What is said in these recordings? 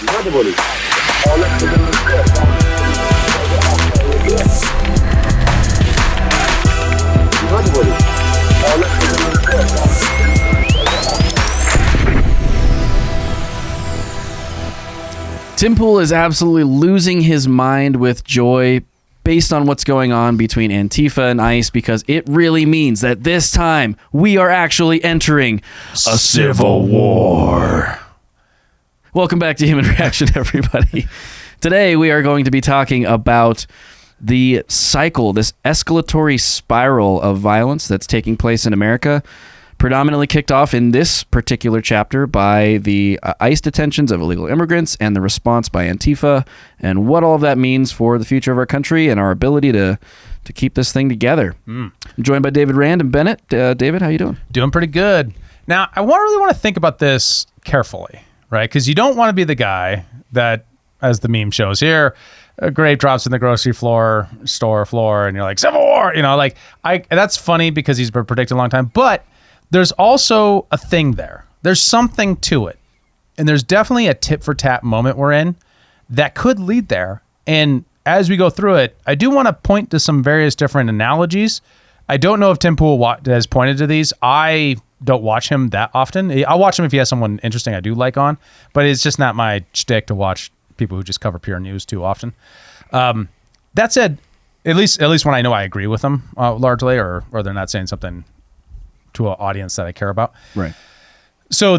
Incredible. Tim Pool is absolutely losing his mind with joy based on what's going on between Antifa and ICE, because it really means that this time we are actually entering a civil war. Welcome back to Human Reaction, everybody. Today we are going to be talking about the cycle, this escalatory spiral of violence that's taking place in America, predominantly kicked off in this particular chapter by the ICE detentions of illegal immigrants and the response by Antifa, and what all of that means for the future of our country and our ability to keep this thing together. I'm joined by David Rand and Bennett. David, how you doing? Doing pretty good. Now, I really want to think about this carefully, right? Because you don't want to be the guy that, as the meme shows here, a grape drops in the grocery store floor, and you're like, Civil War! That's funny because he's been predicting a long time, but there's also a thing there. There's something to it. And there's definitely a tit for tat moment we're in that could lead there. And as we go through it, I do want to point to some various different analogies. I don't know if Tim Pool has pointed to these. I don't watch him that often. I'll watch him if he has someone interesting I do like on, but it's just not my shtick to watch people who just cover pure news too often. That said, at least when I know I agree with them largely, or they're not saying something to an audience that I care about. Right. So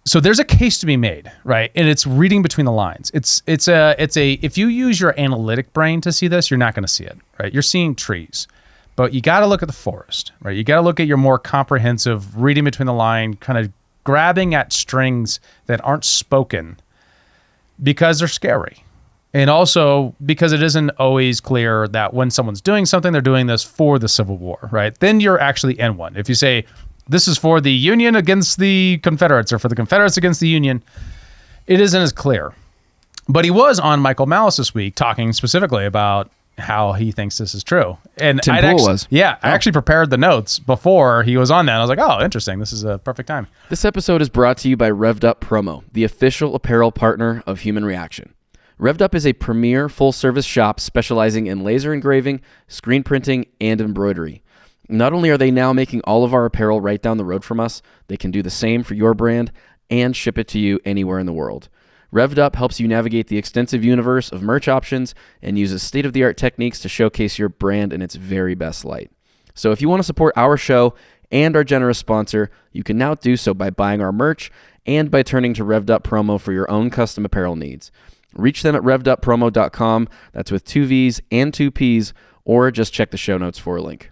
so there's a case to be made, right? And it's reading between the lines. It's if you use your analytic brain to see this, you're not going to see it, right? You're seeing trees, but you got to look at the forest, right? You got to look at your more comprehensive reading between the line, kind of grabbing at strings that aren't spoken because they're scary. And also because it isn't always clear that when someone's doing something, they're doing this for the Civil War, right? Then you're actually in one. If you say, this is for the Union against the Confederates, or for the Confederates against the Union, it isn't as clear. But he was on Michael Malice this week talking specifically about how he thinks this is true. And Tim Pool was. Yeah, I actually prepared the notes before he was on that. I was like, oh, interesting. This is a perfect time. This episode is brought to you by Revved Up Promo, the official apparel partner of Human Reaction. Revved Up is a premier full-service shop specializing in laser engraving, screen printing, and embroidery. Not only are they now making all of our apparel right down the road from us, they can do the same for your brand and ship it to you anywhere in the world. Revved Up helps you navigate the extensive universe of merch options and uses state-of-the-art techniques to showcase your brand in its very best light. So if you want to support our show and our generous sponsor, you can now do so by buying our merch and by turning to Revved Up Promo for your own custom apparel needs. Reach them at revveduppromo.com. That's with 2 V's and 2 P's, or just check the show notes for a link.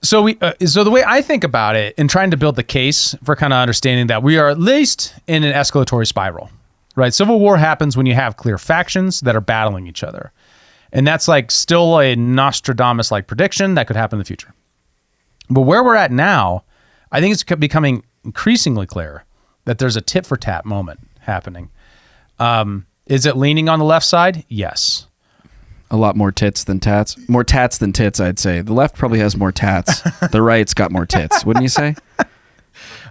So so the way I think about it in trying to build the case for kind of understanding that we are at least in an escalatory spiral, right? Civil war happens when you have clear factions that are battling each other. And that's like still a Nostradamus-like prediction that could happen in the future. But where we're at now, I think it's becoming increasingly clear that there's a tit for tat moment happening. Is it leaning on the left side? Yes. A lot more tits than tats. More tats than tits, I'd say. The left probably has more tats. The right's got more tits, wouldn't you say?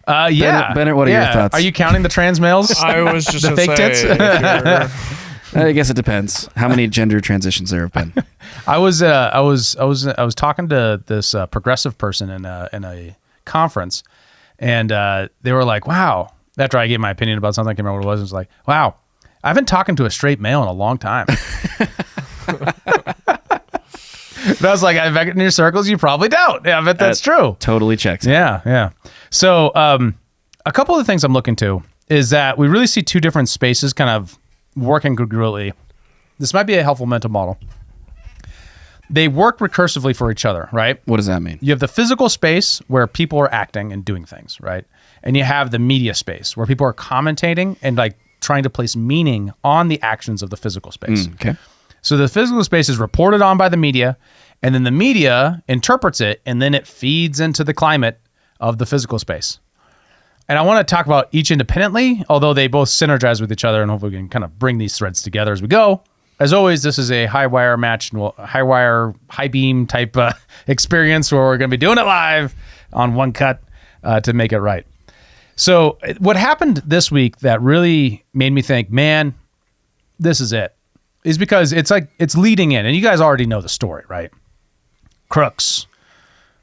Yeah. Bennett, what are your thoughts? Are you counting the trans males? I was just the fake tits. I guess it depends how many gender transitions there have been. I was talking to this progressive person in a conference, and they were like, "Wow." After I gave my opinion about something, I can't remember what it was. It was like, "Wow, I haven't talked to a straight male in a long time." And I was like, I bet in your circles you probably don't. Yeah, I bet that's true. Totally checks. Yeah. So a couple of things I'm looking to is that we really see two different spaces kind of working congruently. This might be a helpful mental model. They work recursively for each other, right? What does that mean? You have the physical space where people are acting and doing things, right? And you have the media space where people are commentating and like trying to place meaning on the actions of the physical space. Okay. So the physical space is reported on by the media, and then the media interprets it, and then it feeds into the climate of the physical space. And I want to talk about each independently, although they both synergize with each other, and hopefully we can kind of bring these threads together as we go. As always, this is a high wire match, high beam type experience where we're going to be doing it live on one cut to make it right. So what happened this week that really made me think, man, this is it, is because it's leading in, and you guys already know the story, right? Crooks,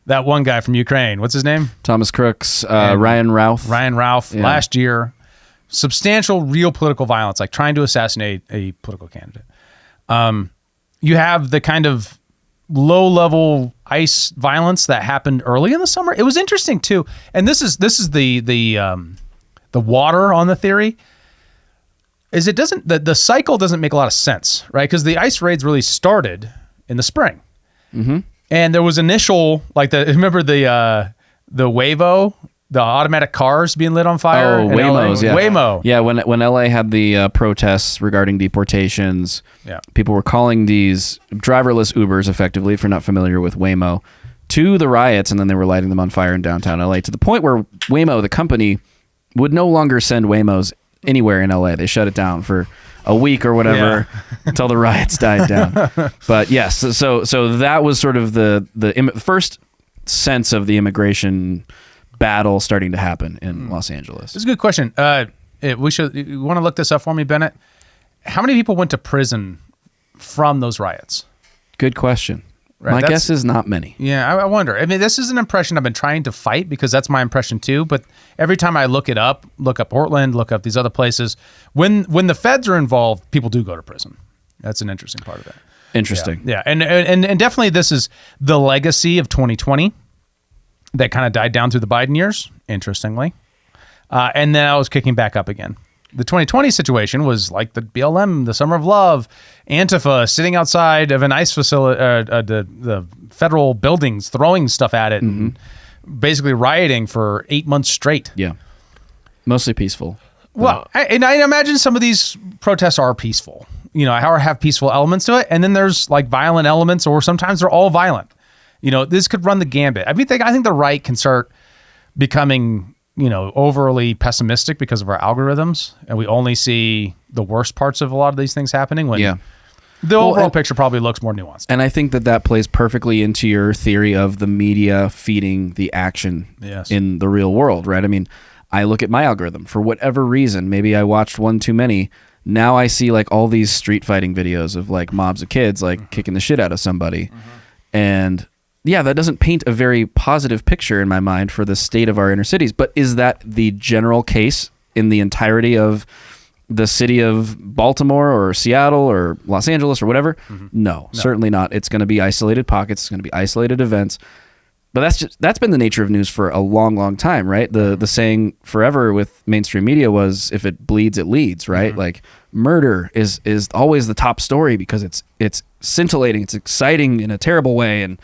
that one guy from Ukraine, what's his name? Thomas Crooks, Ryan Ralph. Yeah. Last year, substantial real political violence, like trying to assassinate a political candidate. You have the kind of low-level ICE violence that happened early in the summer. It was interesting too, and this is the water on the theory. Is it doesn't the cycle doesn't make a lot of sense, right? Because the ICE raids really started in the spring, and there was initial remember the Waymo. The automatic cars being lit on fire. Oh, Waymos, yeah. Waymo. Yeah, when LA had the protests regarding deportations, people were calling these driverless Ubers, effectively, if you're not familiar with Waymo, to the riots, and then they were lighting them on fire in downtown LA, to the point where Waymo, the company, would no longer send Waymos anywhere in LA. They shut it down for a week or whatever until the riots died down. But yes, so that was sort of the first sense of the immigration battle starting to happen in Los Angeles. It's a good question. You want to look this up for me, Bennett? How many people went to prison from those riots? Good question. Right, my guess is not many. Yeah, I wonder. I mean, this is an impression I've been trying to fight because that's my impression too. But every time I look up Portland, look up these other places, when the feds are involved, people do go to prison. That's an interesting part of it. Interesting. Yeah. And definitely this is the legacy of 2020. That kind of died down through the Biden years, interestingly. And then I was kicking back up again. The 2020 situation was like the BLM, the Summer of Love, Antifa sitting outside of an ICE facility, the federal buildings, throwing stuff at it and basically rioting for 8 months straight. Yeah. Mostly peaceful. Well, I imagine some of these protests are peaceful, or have peaceful elements to it. And then there's like violent elements, or sometimes they're all violent. This could run the gambit. I think the right can start becoming, overly pessimistic because of our algorithms, and we only see the worst parts of a lot of these things happening when the overall picture probably looks more nuanced. And I think that plays perfectly into your theory of the media feeding the action in the real world, right? I mean, I look at my algorithm for whatever reason. Maybe I watched one too many. Now I see like all these street fighting videos of like mobs of kids like kicking the shit out of somebody. And yeah, that doesn't paint a very positive picture in my mind for the state of our inner cities. But is that the general case in the entirety of the city of Baltimore or Seattle or Los Angeles or whatever? No, certainly not. It's going to be isolated pockets. It's going to be isolated events. But that's been the nature of news for a long, long time, right? The saying forever with mainstream media was, if it bleeds, it leads, right? Like murder is always the top story because it's scintillating, it's exciting in a terrible way, and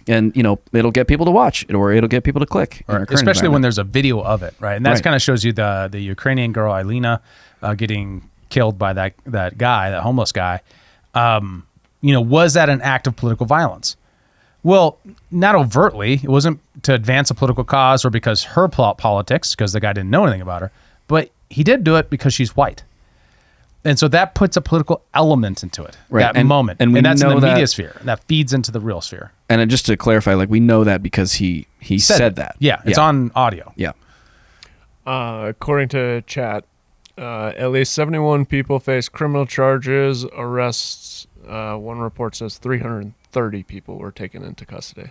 it'll get people to watch it, or it'll get people to click. Especially when there's a video of it, right? And that kind of shows you the Ukrainian girl Ilina getting killed by that guy, that homeless guy. Was that an act of political violence? Well, not overtly. It wasn't to advance a political cause or because her politics, because the guy didn't know anything about her, but he did do it because she's white. And so that puts a political element into it, that moment. And that's in the media sphere. And that feeds into the real sphere. And just to clarify, like, we know that because he said that. Yeah, it's on audio. Yeah. According to chat, at least 71 people face criminal charges, arrests. One report says 330 people were taken into custody.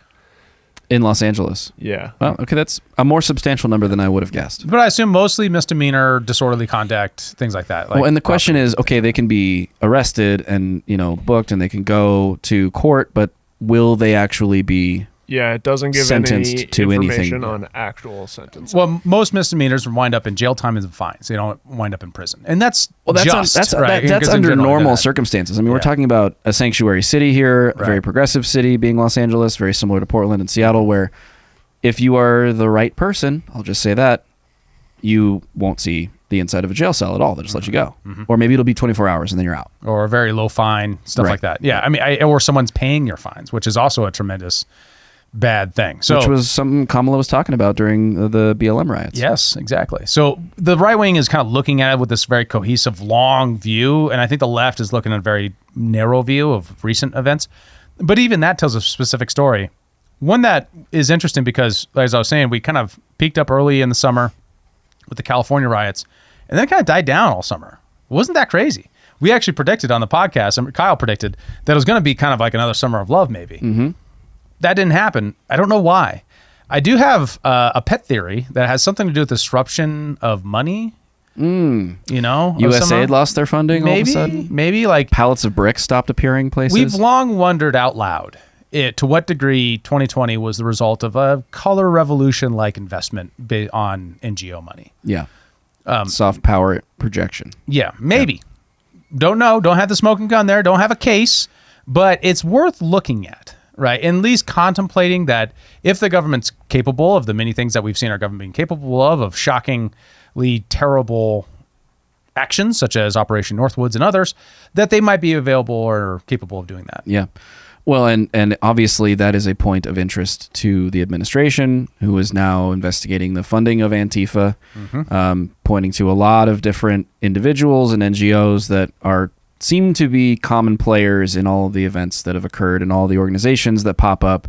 In Los Angeles? Yeah. Well, okay, that's a more substantial number than I would have guessed. But I assume mostly misdemeanor, disorderly conduct, things like that. And the question is, okay, they can be arrested and, booked, and they can go to court, but will they actually be it doesn't give sentenced any to information anything on actual sentence. Well, most misdemeanors wind up in jail time and fines. They don't wind up in prison. And that's that's under normal circumstances. I mean, we're talking about a sanctuary city here, a very progressive city being Los Angeles, very similar to Portland and Seattle, where if you are the right person, I'll just say that, you won't see the inside of a jail cell at all. They'll just let you go. Or maybe it'll be 24 hours and then you're out. Or a very low fine, stuff like that. Yeah, I mean, or someone's paying your fines, which is also a tremendous bad thing. So, which was something Kamala was talking about during the BLM riots. Yes, exactly. So the right wing is kind of looking at it with this very cohesive, long view, and I think the left is looking at a very narrow view of recent events. But even that tells a specific story. One that is interesting because, as I was saying, we kind of peaked up early in the summer. with the California riots, and then it kind of died down all summer. It wasn't that crazy. We actually predicted on the podcast, and Kyle predicted that it was going to be kind of like another summer of love, maybe. Mm-hmm. That didn't happen. I don't know why. I do have a pet theory that has something to do with disruption of money. You know, USAID lost their funding all of a sudden? Maybe like pallets of bricks stopped appearing places. We've long wondered out loud to what degree 2020 was the result of a color revolution-like investment on NGO money. Yeah. Soft power projection. Yeah, maybe. Yeah. Don't know. Don't have the smoking gun there. Don't have a case. But it's worth looking at, right? At least contemplating that if the government's capable of the many things that we've seen our government being capable of shockingly terrible actions, such as Operation Northwoods and others, that they might be available or capable of doing that. Yeah. Well, and obviously that is a point of interest to the administration, who is now investigating the funding of Antifa, pointing to a lot of different individuals and NGOs that seem to be common players in all of the events that have occurred and all the organizations that pop up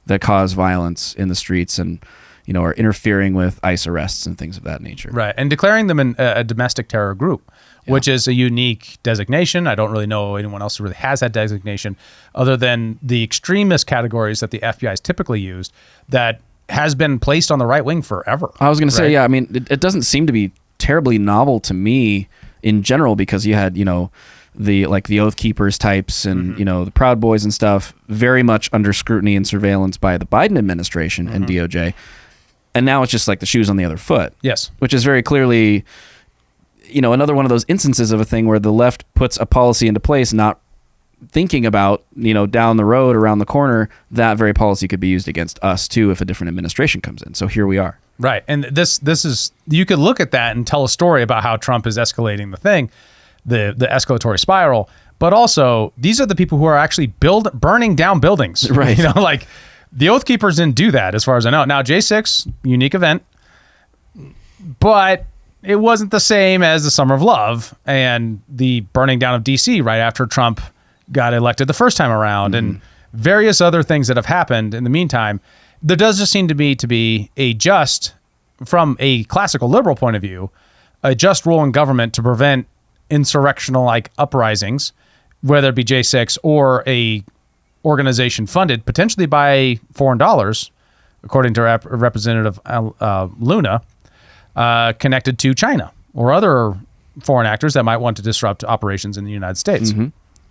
that cause violence in the streets and, you know, are interfering with ICE arrests and things of that nature. Right, and declaring them a domestic terror group, which is a unique designation. I don't really know anyone else who really has that designation other than the extremist categories that the FBI has typically used that has been placed on the right wing forever. I was going to say, yeah, I mean, it doesn't seem to be terribly novel to me in general because you had, you know, the Oath Keepers types and, you know, the Proud Boys and stuff very much under scrutiny and surveillance by the Biden administration and DOJ. And now it's just like the shoes on the other foot. Yes. Which is very clearly, you know, another one of those instances of a thing where the left puts a policy into place, not thinking about, you know, down the road, around the corner, that very policy could be used against us too if a different administration comes in. So here we are. Right. And this is, you could look at that and tell a story about how Trump is escalating the thing, the escalatory spiral. But also, these are the people who are actually burning down buildings. Right. You know, like the Oath Keepers didn't do that as far as I know. Now, J6, unique event, but it wasn't the same as the Summer of Love and the burning down of DC right after Trump got elected the first time around and various other things that have happened in the meantime. There does just seem to be from a classical liberal point of view, a just role in government to prevent insurrectional like uprisings, whether it be J6 or a organization funded potentially by foreign dollars, according to Representative Luna, connected to China or other foreign actors that might want to disrupt operations in the United States.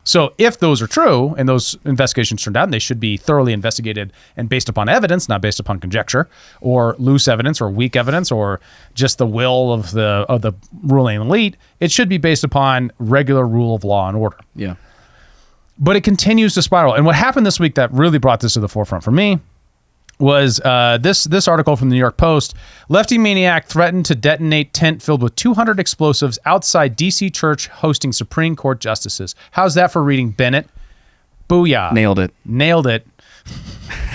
So if those are true and those investigations turned out, and they should be thoroughly investigated and based upon evidence, not based upon conjecture or loose evidence or weak evidence or just the will of the ruling elite, it should be based upon regular rule of law and order. Yeah. But it continues to spiral. And what happened this week that really brought this to the forefront for me was this article from the New York Post. Lefty maniac threatened to detonate tent filled with 200 explosives outside D.C. church hosting Supreme Court justices. How's that for reading, Bennett? Booyah. Nailed it.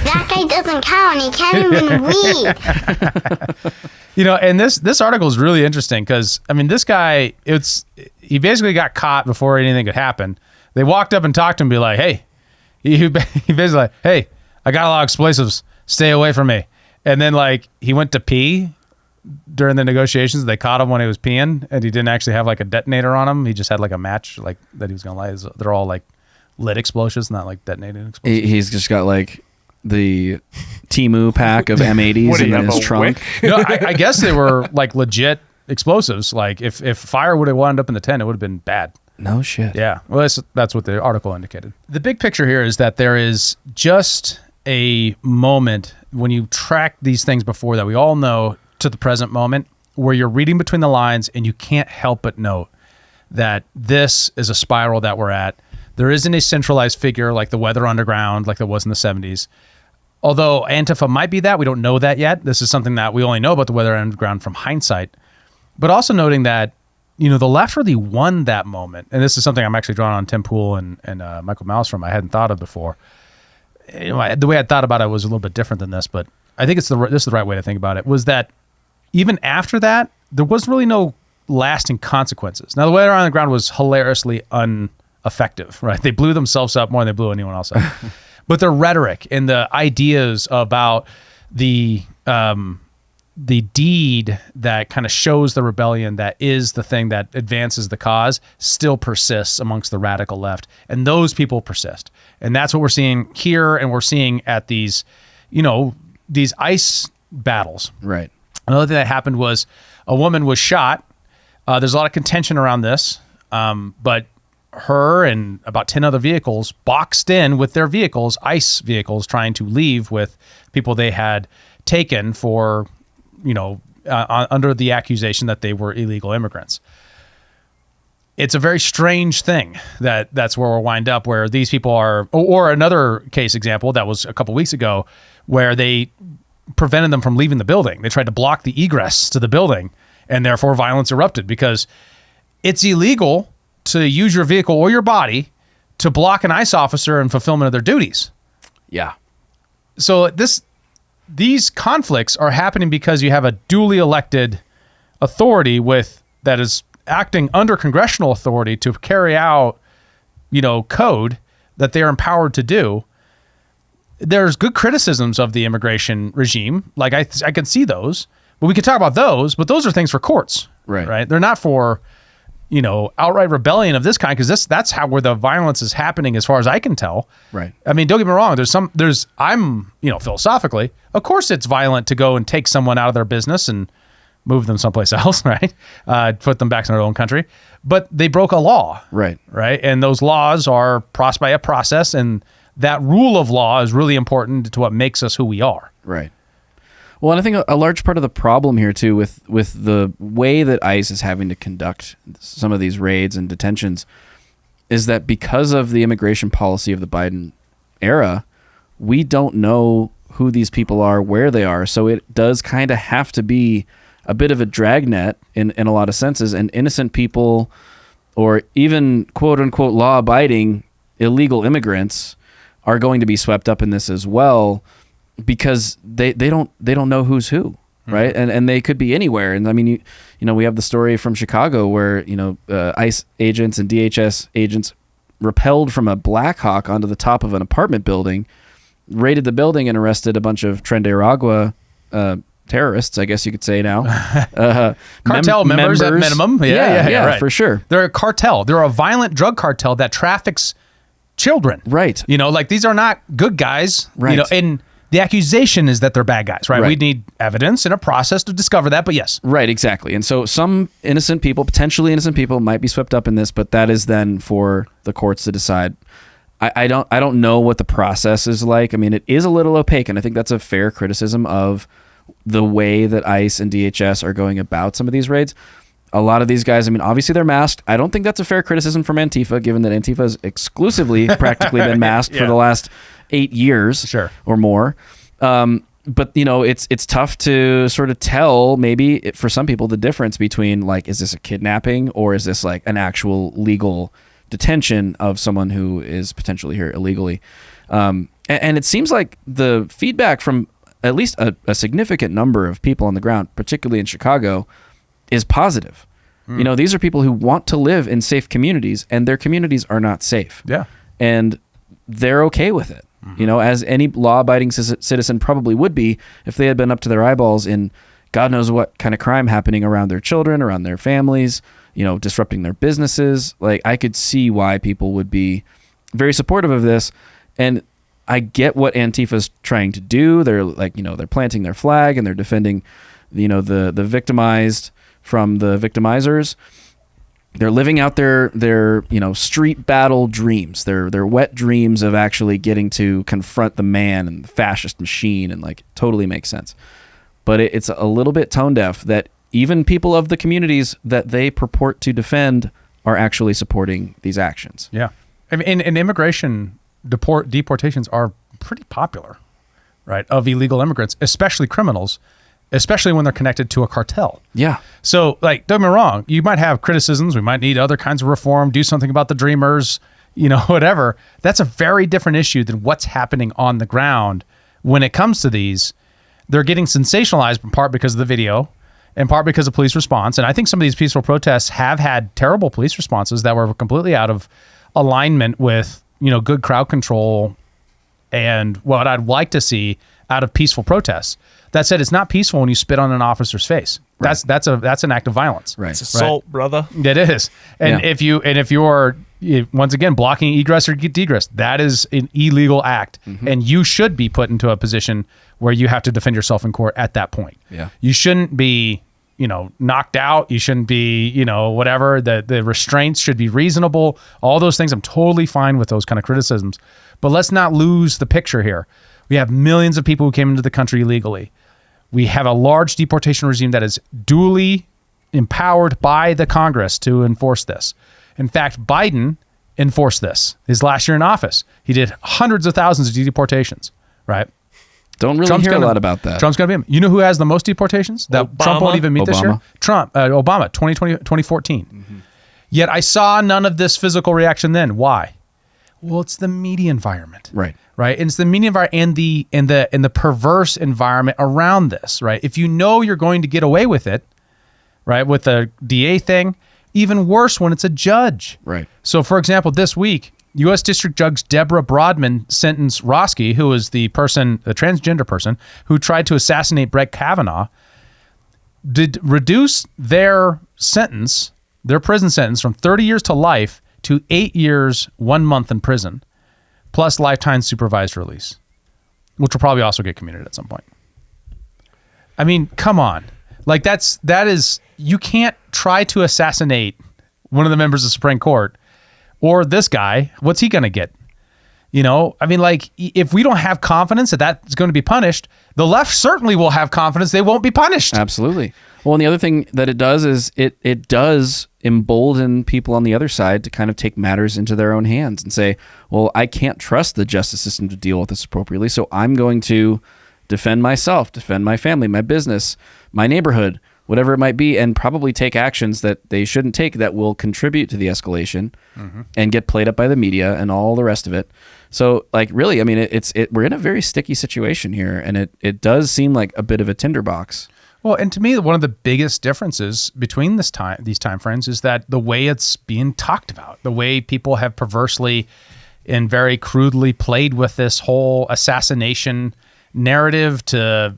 That guy doesn't count. He can't even read. You know, and this article is really interesting because, I mean, this guy, he basically got caught before anything could happen. They walked up and talked to him and be like, hey, he basically like, hey, I got a lot of explosives. Stay away from me. And then like he went to pee during the negotiations. They caught him when he was peeing and he didn't actually have like a detonator on him. He just had like a match like that he was going to light. They're all like lit explosives, not like detonated explosives. He's just got like the Temu pack of M80s in his trunk. No, I guess they were like legit explosives. Like if fire would have wound up in the tent, it would have been bad. No shit. Yeah. Well, that's what the article indicated. The big picture here is that there is just a moment when you track these things before that we all know to the present moment where you're reading between the lines and you can't help but note that this is a spiral that we're at. There isn't a centralized figure like the Weather Underground like there was in the 70s. Although Antifa might be that, we don't know that yet. This is something that we only know about the Weather Underground from hindsight. But also noting that, you know, the left really won that moment. And this is something I'm actually drawing on Tim Pool and Michael Malice from I hadn't thought of before. You know, the way I thought about it was a little bit different than this, but I think this is the right way to think about it, was that even after that, there was really no lasting consequences. Now, the Weather Underground was hilariously ineffective, right? They blew themselves up more than they blew anyone else up. But the rhetoric and the ideas about the deed that kind of shows the rebellion, that is the thing that advances the cause, still persists amongst the radical left. And those people persist. And that's what we're seeing here. And we're seeing at these, these ICE battles. Right. Another thing that happened was a woman was shot. There's a lot of contention around this. But her and about 10 other vehicles boxed in with their vehicles, ICE vehicles, trying to leave with people they had taken for, under the accusation that they were illegal immigrants. It's a very strange thing that's where we'll wind up, where these people are, or another case example that was a couple weeks ago, where they prevented them from leaving the building. They tried to block the egress to the building, and therefore violence erupted, because it's illegal to use your vehicle or your body to block an ICE officer in fulfillment of their duties. Yeah. So these conflicts are happening because you have a duly elected authority that is acting under congressional authority to carry out, code that they are empowered to do. There's good criticisms of the immigration regime. Like I can see those, but we could talk about those, but those are things for courts, right? They're not for, outright rebellion of this kind, because that's where the violence is happening, as far as I can tell. Right. I mean, don't get me wrong. I'm philosophically, of course it's violent to go and take someone out of their business and move them someplace else, right? Put them back to their own country. But they broke a law. Right. Right. And those laws are passed by a process, and that rule of law is really important to what makes us who we are. Right. Well, and I think a large part of the problem here too, with the way that ICE is having to conduct some of these raids and detentions, is that because of the immigration policy of the Biden era, we don't know who these people are, where they are. So it does kind of have to be a bit of a dragnet in a lot of senses, and innocent people, or even quote unquote law abiding illegal immigrants, are going to be swept up in this as well, because they don't know who's who, right? Mm-hmm. And they could be anywhere. And I mean, we have the story from Chicago where ICE agents and DHS agents rappelled from a Black Hawk onto the top of an apartment building, raided the building, and arrested a bunch of Tren de Aragua terrorists, I guess you could say now. Cartel members at minimum. Yeah, right. For sure. They're a cartel. They're a violent drug cartel that traffics children. Right. These are not good guys. Right. And the accusation is that they're bad guys, right? We need evidence and a process to discover that, but yes. Right, exactly. And so some potentially innocent people might be swept up in this, but that is then for the courts to decide. I don't know what the process is like. I mean, it is a little opaque, and I think that's a fair criticism of the way that ICE and DHS are going about some of these raids. A lot of these guys, I mean, obviously they're masked. I don't think that's a fair criticism from Antifa, given that Antifa has exclusively practically been masked for the last 8 years or more. But it's tough to sort of tell, maybe for some people, the difference between, like, is this a kidnapping or is this like an actual legal detention of someone who is potentially here illegally. And it seems like the feedback from at least a significant number of people on the ground, particularly in Chicago, is positive. These are people who want to live in safe communities, and their communities are not safe. Yeah. And they're okay with it. As any law-abiding citizen probably would be if they had been up to their eyeballs in God knows what kind of crime happening around their children, around their families, disrupting their businesses. Like, I could see why people would be very supportive of this. And I get what Antifa's trying to do. They're like, they're planting their flag and they're defending, the victimized from the victimizers. They're living out their street battle dreams, their wet dreams of actually getting to confront the man and the fascist machine, and like totally makes sense. But it's a little bit tone deaf that even people of the communities that they purport to defend are actually supporting these actions. Yeah. I mean, and immigration deportations are pretty popular, right? Of illegal immigrants, especially criminals, especially when they're connected to a cartel. Yeah. So, like, don't get me wrong, you might have criticisms. We might need other kinds of reform, do something about the dreamers, whatever. That's a very different issue than what's happening on the ground when it comes to these. They're getting sensationalized in part because of the video, in part because of police response. And I think some of these peaceful protests have had terrible police responses that were completely out of alignment with, good crowd control and what I'd like to see out of peaceful protests. That said, it's not peaceful when you spit on an officer's face. Right. That's an act of violence. Right. It's assault, brother. It is. And Yeah. if you are once again blocking egress or degress, that is an illegal act, and you should be put into a position where you have to defend yourself in court at that point. Yeah. You shouldn't be, knocked out. You shouldn't be, whatever. The restraints should be reasonable. All those things, I'm totally fine with those kind of criticisms. But let's not lose the picture here. We have millions of people who came into the country illegally. We have a large deportation regime that is duly empowered by the Congress to enforce this. In fact, Biden enforced this his last year in office. He did hundreds of thousands of deportations, right? Don't really hear a lot about that. Trump's going to be him. You know who has the most deportations? That Trump won't even meet this year? Obama, 2014. Yet I saw none of this physical reaction then. Why? Well, it's the media environment. Right. Right. And it's the media environment and the perverse environment around this, right? If you know you're going to get away with it, right, with the DA thing, even worse when it's a judge. Right. So, for example, this week, U.S. District Judge Deborah Brodman sentenced Roski, who was the transgender person who tried to assassinate Brett Kavanaugh, did reduce their prison sentence from 30 years to life to 8 years, 1 month in prison, plus lifetime supervised release, which will probably also get commuted at some point. I mean, come on. Like that is, you can't try to assassinate one of the members of the Supreme Court or this guy. What's he going to get? I mean, like, if we don't have confidence that that's going to be punished, the left certainly will have confidence they won't be punished. Absolutely. Well, and the other thing that it does is it does embolden people on the other side to kind of take matters into their own hands and say, well, I can't trust the justice system to deal with this appropriately, so I'm going to defend myself, defend my family, my business, my neighborhood, whatever it might be, and probably take actions that they shouldn't take that will contribute to the escalation and get played up by the media and all the rest of it. So, like, really, I mean, we're in a very sticky situation here, and it does seem like a bit of a tinderbox. Well, and to me, one of the biggest differences between these time frames is that the way it's being talked about, the way people have perversely and very crudely played with this whole assassination narrative to,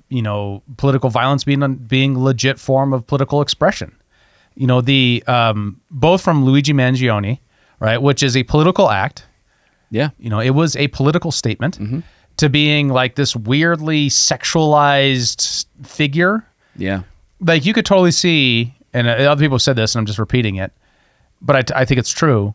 political violence being legit form of political expression. The both from Luigi Mangione, right, which is a political act. Yeah. It was a political statement to being like this weirdly sexualized figure. Yeah. Like, you could totally see, and other people have said this and I'm just repeating it, but I think it's true.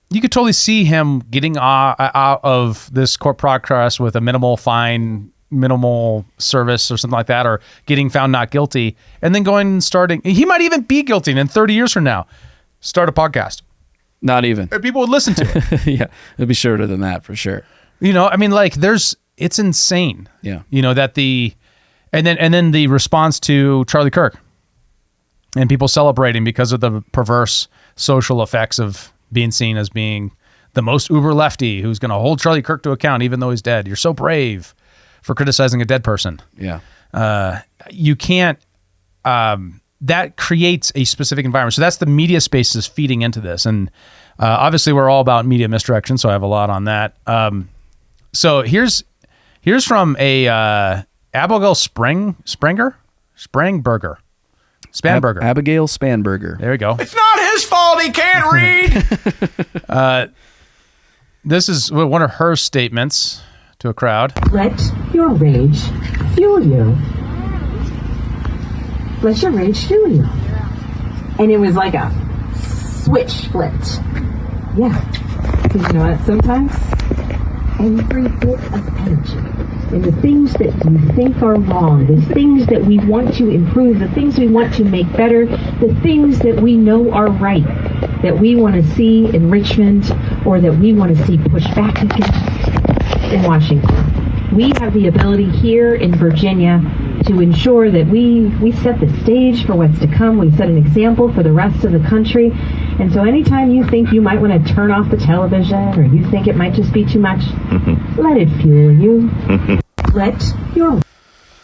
You could totally see him getting out of this court progress with a minimal fine, minimal service or something like that, or getting found not guilty, and then going and starting. He might even be guilty, and in 30 years from now, start a podcast. Not even. And people would listen to it. Yeah. It'll be shorter than that for sure. I mean, like, it's insane. Yeah. That and then the response to Charlie Kirk and people celebrating because of the perverse social effects of being seen as being the most uber lefty who's going to hold Charlie Kirk to account even though he's dead. You're so brave for criticizing a dead person. Yeah. You can't, that creates a specific environment. So that's the media spaces feeding into this. And obviously we're all about media misdirection, so I have a lot on that. So here's from a Abigail Spanberger. Abigail Spanberger. There we go. It's not his fault he can't read. This is one of her statements to a crowd. Let your rage fuel you. Let your rage fuel you. And it was like a switch flipped. Yeah. Because you know what? Sometimes every bit of energy and the things that we think are wrong, the things that we want to improve, the things we want to make better, the things that we know are right, that we want to see in Richmond or that we want to see pushed back in Washington. We have the ability here in Virginia to ensure that we set the stage for what's to come. We set an example for the rest of the country. And so anytime you think you might want to turn off the television or you think it might just be too much, let it fuel you. Let your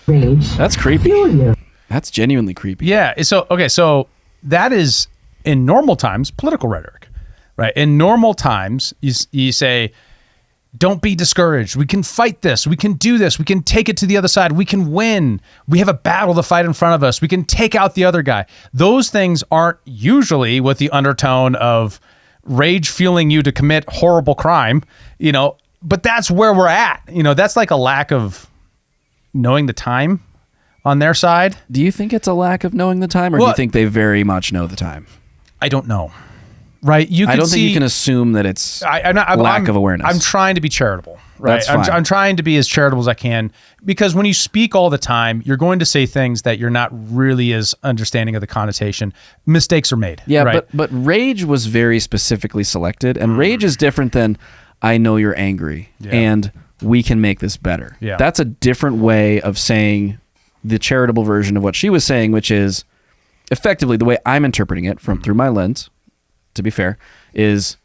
rage That's creepy. fuel you. That's genuinely creepy. Yeah. So that is, in normal times, political rhetoric, right? In normal times, you say, Don't be discouraged. We can fight this. We can do this. We can take it to the other side. We can win. We have a battle to fight in front of us. We can take out the other guy. Those things aren't usually with the undertone of rage fueling you to commit horrible crime, but that's where we're at. That's like a lack of knowing the time on their side. Do you think it's a lack of knowing the time, or do you think they very much know the time? I don't know. Right? I don't think you can assume that it's lack of awareness. I'm trying to be charitable. Right? That's fine. I'm trying to be as charitable as I can, because when you speak all the time, you're going to say things that you're not really as understanding of the connotation. Mistakes are made. Yeah, right? but rage was very specifically selected, and rage is different than I know you're angry and we can make this better. Yeah. That's a different way of saying the charitable version of what she was saying, which is effectively the way I'm interpreting it through my lens, to be fair, is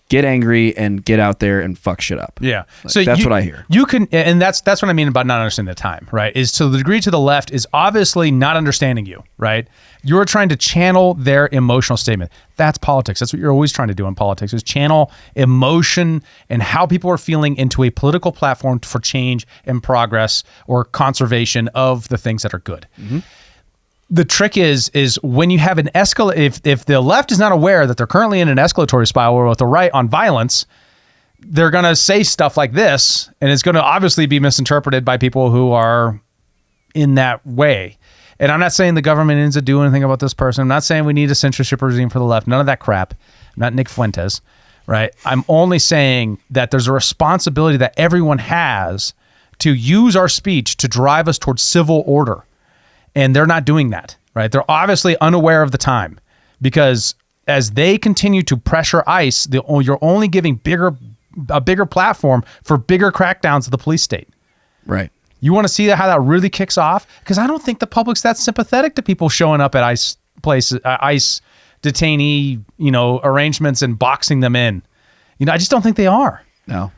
get angry and get out there and fuck shit up. Yeah. So that's what I hear. You can, and that's what I mean about not understanding the time, right? Is to the degree to the left is obviously not understanding you, right? You're trying to channel their emotional statement. That's politics. That's what you're always trying to do in politics, is channel emotion and how people are feeling into a political platform for change and progress or conservation of the things that are good. Mm-hmm. The trick is when you have an if the left is not aware that they're currently in an escalatory spiral with the right on violence, they're going to say stuff like this, and it's going to obviously be misinterpreted by people who are in that way. And I'm not saying the government needs to do anything about this person. I'm not saying we need a censorship regime for the left. None of that crap. I'm not Nick Fuentes, right? I'm only saying that there's a responsibility that everyone has to use our speech to drive us towards civil order. And they're not doing that, right? They're obviously unaware of the time, because as they continue to pressure ICE, you're only giving a bigger platform for bigger crackdowns of the police state. Right. You want to see how that really kicks off? Because I don't think the public's that sympathetic to people showing up at ICE places, ICE detainee, arrangements and boxing them in. I just don't think they are. No.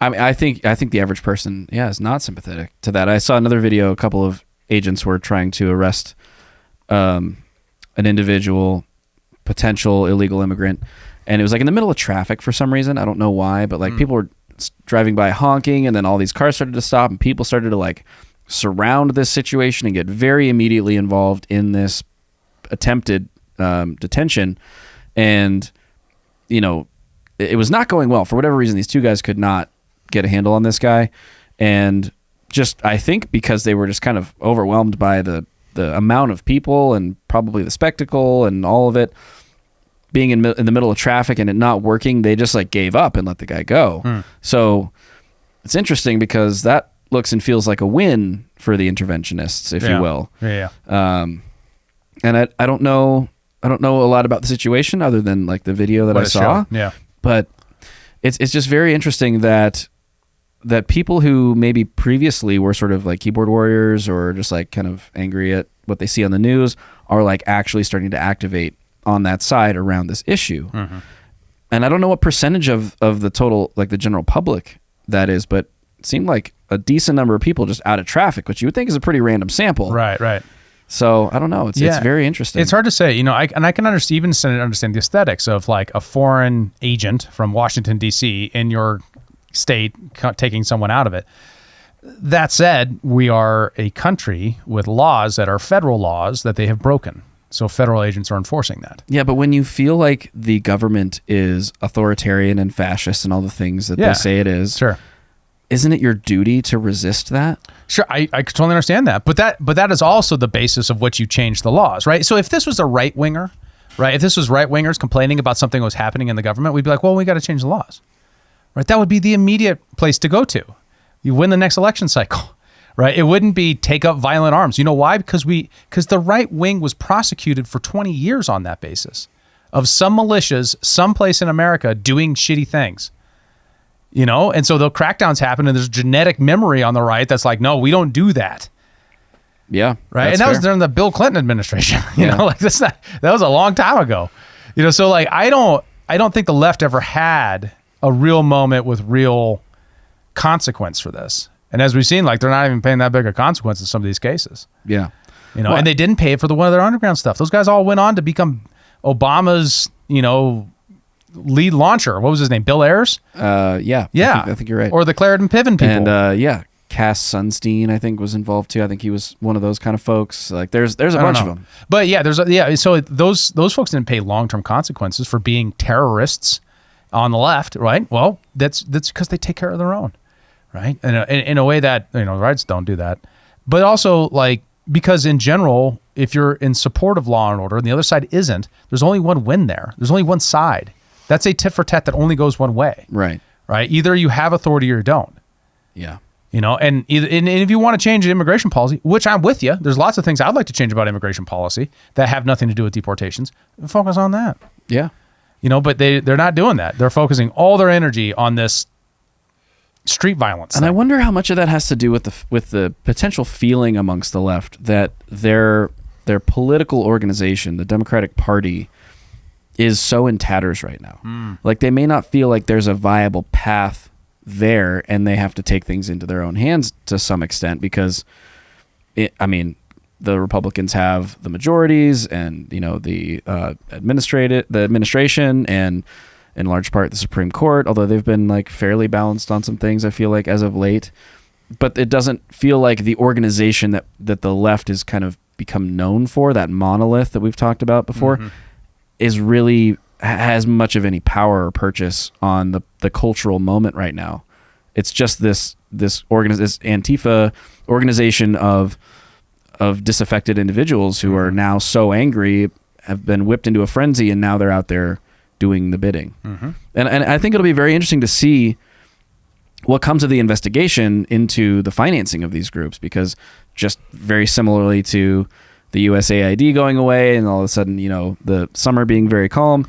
I mean, I think the average person, is not sympathetic to that. I saw another video. A couple of agents were trying to arrest an individual, potential illegal immigrant, and it was like in the middle of traffic for some reason. I don't know why, but like people were driving by honking, and then all these cars started to stop, and people started to like surround this situation and get very immediately involved in this attempted detention. And it was not going well for whatever reason. These two guys could not get a handle on this guy, and just I think because they were just kind of overwhelmed by the amount of people and probably the spectacle and all of it being in the middle of traffic and it not working, they just like gave up and let the guy go. So it's interesting because that looks and feels like a win for the interventionists, if you will. Yeah. And I don't know a lot about the situation other than like the video that I saw. Yeah. But it's just very interesting that people who maybe previously were sort of like keyboard warriors or just like kind of angry at what they see on the news are like actually starting to activate on that side around this issue. Mm-hmm. And I don't know what percentage of the total, like the general public that is, but it seemed like a decent number of people just out of traffic, which you would think is a pretty random sample. Right. So I don't know. It's very interesting. It's hard to say, I can understand the aesthetics of like a foreign agent from Washington, D.C. in your state taking someone out of it. That said, we are a country with laws that are federal laws that they have broken. So federal agents are enforcing that. Yeah, but when you feel like the government is authoritarian and fascist and all the things that they say it is, sure, isn't it your duty to resist that? Sure, I totally understand that. But that is also the basis of which you change the laws, right? So if this was a right-winger, right, if this was right-wingers complaining about something that was happening in the government, we'd be like, well, we got to change the laws. Right? That would be the immediate place to go to. You win the next election cycle, right? It wouldn't be take up violent arms. You know why? Because the right wing was prosecuted for 20 years on that basis of some militias, someplace in America doing shitty things. And so the crackdowns happen and there's genetic memory on the right that's like, no, we don't do that. Yeah. Right. And that was during the Bill Clinton administration. Like that was a long time ago. So like I don't think the left ever had a real moment with real consequence for this. And as we've seen, like they're not even paying that big a consequence in some of these cases. Yeah. And they didn't pay it for the one of their underground stuff. Those guys all went on to become Obama's, lead launcher. What was his name? Bill Ayers? Yeah. Yeah. I think you're right. Or the Clarendon Piven people. And Cass Sunstein, I think, was involved too. I think he was one of those kind of folks. Like there's a bunch of them. But yeah, so those folks didn't pay long-term consequences for being terrorists on the left, right? Well, that's because they take care of their own, right? And in a way that, the rights don't do that. But also, like, because in general, if you're in support of law and order and the other side isn't, there's only one win there. There's only one side. That's a tit for tat that only goes one way. Right. Right? Either you have authority or you don't. Yeah. And if you want to change immigration policy, which I'm with you, there's lots of things I'd like to change about immigration policy that have nothing to do with deportations. Focus on that. Yeah. But they're not doing that. They're focusing all their energy on this street violence And thing. I wonder how much of that has to do with the potential feeling amongst the left that their political organization, the Democratic Party, is so in tatters right now. Like they may not feel like there's a viable path there, and they have to take things into their own hands to some extent because, the Republicans have the majorities and the administration and in large part the Supreme Court, although they've been like fairly balanced on some things, I feel like, as of late. But it doesn't feel like the organization that the left has kind of become known for, that monolith that we've talked about before, is really has much of any power or purchase on the cultural moment right now. It's just this Antifa organization of disaffected individuals who are now so angry, have been whipped into a frenzy, and now they're out there doing the bidding. And I think it'll be very interesting to see what comes of the investigation into the financing of these groups, because just very similarly to the USAID going away and all of a sudden, the summer being very calm,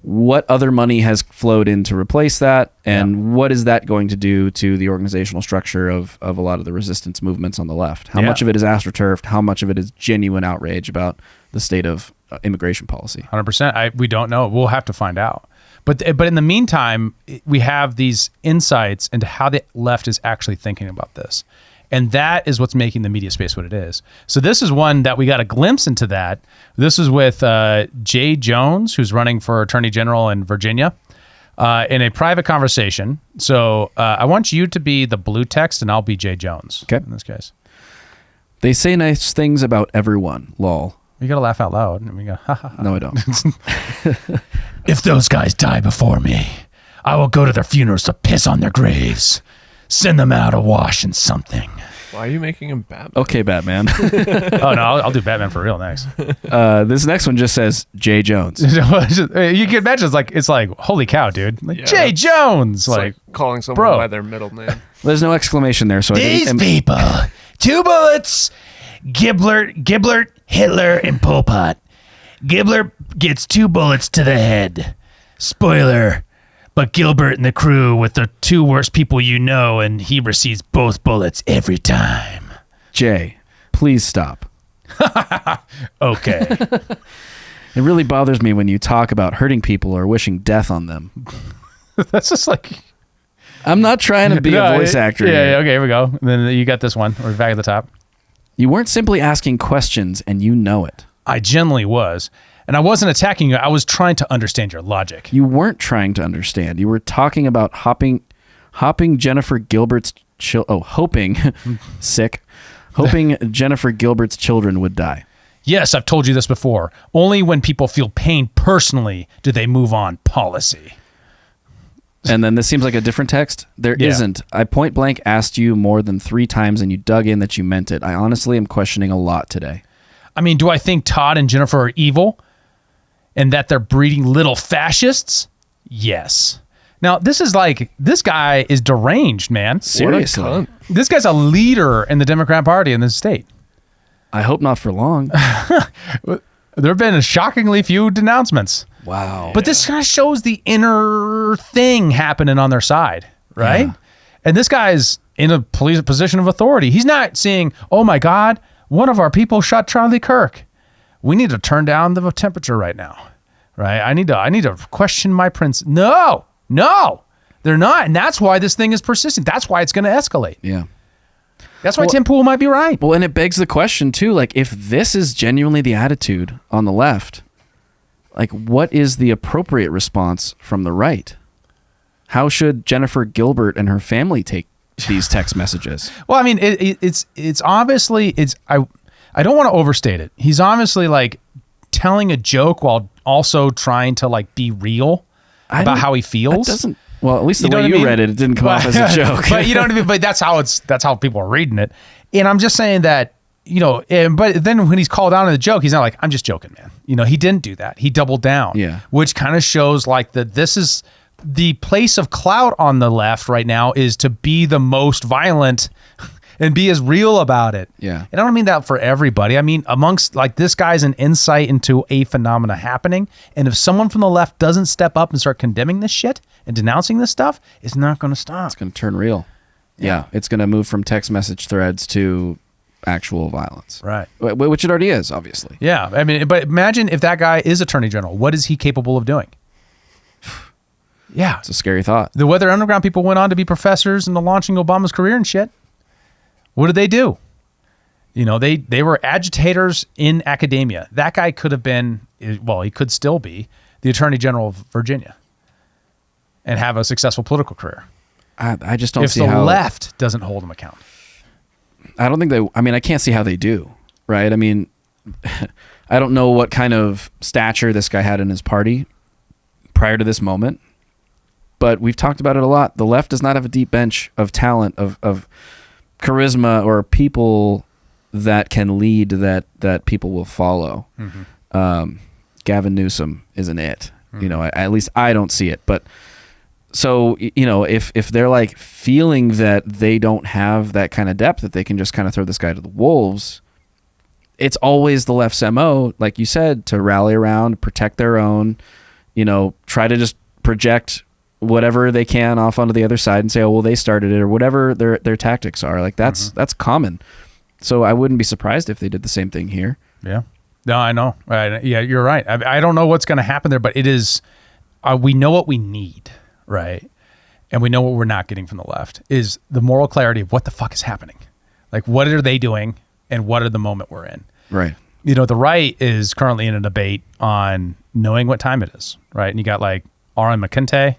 what other money has flowed in to replace that, and what is that going to do to the organizational structure of a lot of the resistance movements on the left? How much of it is astroturfed? How much of it is genuine outrage about the state of immigration policy? 100%. We don't know. We'll have to find out. But in the meantime, we have these insights into how the left is actually thinking about this. And that is what's making the media space what it is. So this is one that we got a glimpse into that. This is with Jay Jones, who's running for Attorney General in Virginia, in a private conversation. So I want you to be the blue text, and I'll be Jay Jones. Okay. In this case. They say nice things about everyone, lol. You got to laugh out loud. And we go, ha, ha, ha. No, I don't. If those guys die before me, I will go to their funerals to piss on their graves. Send them out a wash in something. Why are you making him Batman? Okay, Batman. Oh, no, I'll do Batman for real next. This next one just says Jay Jones. You can imagine it's like holy cow, dude. Like, Yeah, Jay Jones. It's like, calling someone bro. by their middle name. There's no exclamation there, so These people, 2 bullets, Giblert, Hitler, and Pol Pot. Giblert gets 2 bullets to the head. Spoiler, but Gilbert and the crew with the 2 worst people you know, and he receives both bullets every time. Jay, please stop. Okay. It really bothers me when you talk about hurting people or wishing death on them. That's just like... I'm not trying to be a voice actor. Yeah, okay, here we go. And then you got this one. We're back at the top. You weren't simply asking questions, and you know it. I genuinely was. And I wasn't attacking you. I was trying to understand your logic. You weren't trying to understand. You were talking about hopping Jennifer Gilbert's hoping Jennifer Gilbert's children would die. Yes, I've told you this before. Only when people feel pain personally do they move on policy. And then this seems like a different text. There isn't. I point blank asked you more than 3 times, and you dug in that you meant it. I honestly am questioning a lot today. I mean, do I think Todd and Jennifer are evil and that they're breeding little fascists? Yes. Now, this guy is deranged, man. Seriously. What a cunt. This guy's a leader in the Democrat Party in this state. I hope not for long. There have been shockingly few denouncements. Wow. But this kind of shows the inner thing happening on their side, right? Yeah. And this guy's in a position of authority. He's not saying, oh my God, one of our people shot Charlie Kirk. We need to turn down the temperature right now, right? I need to question my prince. No, they're not. And that's why this thing is persistent. That's why it's going to escalate. Yeah. That's why Tim Pool might be right. Well, and it begs the question too, like if this is genuinely the attitude on the left, like, what is the appropriate response from the right? How should Jennifer Gilbert and her family take these text messages? Well, I mean, it's obviously I don't want to overstate it. He's obviously like telling a joke while also trying to like be real about how he feels. That doesn't. Well, at least the You know way what I you mean? read it, it didn't come off as a joke. But you know what I mean? But that's how people are reading it. And I'm just saying that, but then when he's called out on the joke, he's not like, I'm just joking, man. He didn't do that. He doubled down. Yeah. Which kind of shows like that this is the place of clout on the left right now, is to be the most violent and be as real about it. Yeah. And I don't mean that for everybody. I mean, amongst like, this guy's an insight into a phenomena happening. And if someone from the left doesn't step up and start condemning this shit and denouncing this stuff, it's not going to stop. It's going to turn real. Yeah. It's going to move from text message threads to actual violence. Right. Which it already is, obviously. Yeah. I mean, but imagine if that guy is attorney general, what is he capable of doing? Yeah. It's a scary thought. The Weather Underground people went on to be professors in the launching Obama's career and shit. What did they do? They were agitators in academia. That guy could have been, well, he could still be the attorney general of Virginia and have a successful political career. I just don't if see the how left doesn't hold him accountable. I don't think I can't see how they do, right? I mean, I don't know what kind of stature this guy had in his party prior to this moment, but we've talked about it a lot. The left does not have a deep bench of talent, of charisma, or people that can lead that people will follow. Mm-hmm. Gavin Newsom isn't it. Mm-hmm. At least I don't see it. But so, if they're like feeling that they don't have that kind of depth, that they can just kind of throw this guy to the wolves, it's always the left's MO, like you said, to rally around, protect their own, try to just project whatever they can off onto the other side and say, oh, well, they started it, or whatever their tactics are. Like that's common. So I wouldn't be surprised if they did the same thing here. Yeah. No, I know. Yeah, you're right. I don't know what's going to happen there, but it is, we know what we need, right? And we know what we're not getting from the left is the moral clarity of what the fuck is happening. Like, what are they doing and what are the moment we're in? Right. The right is currently in a debate on knowing what time it is, right? And you got like Aaron McIntyre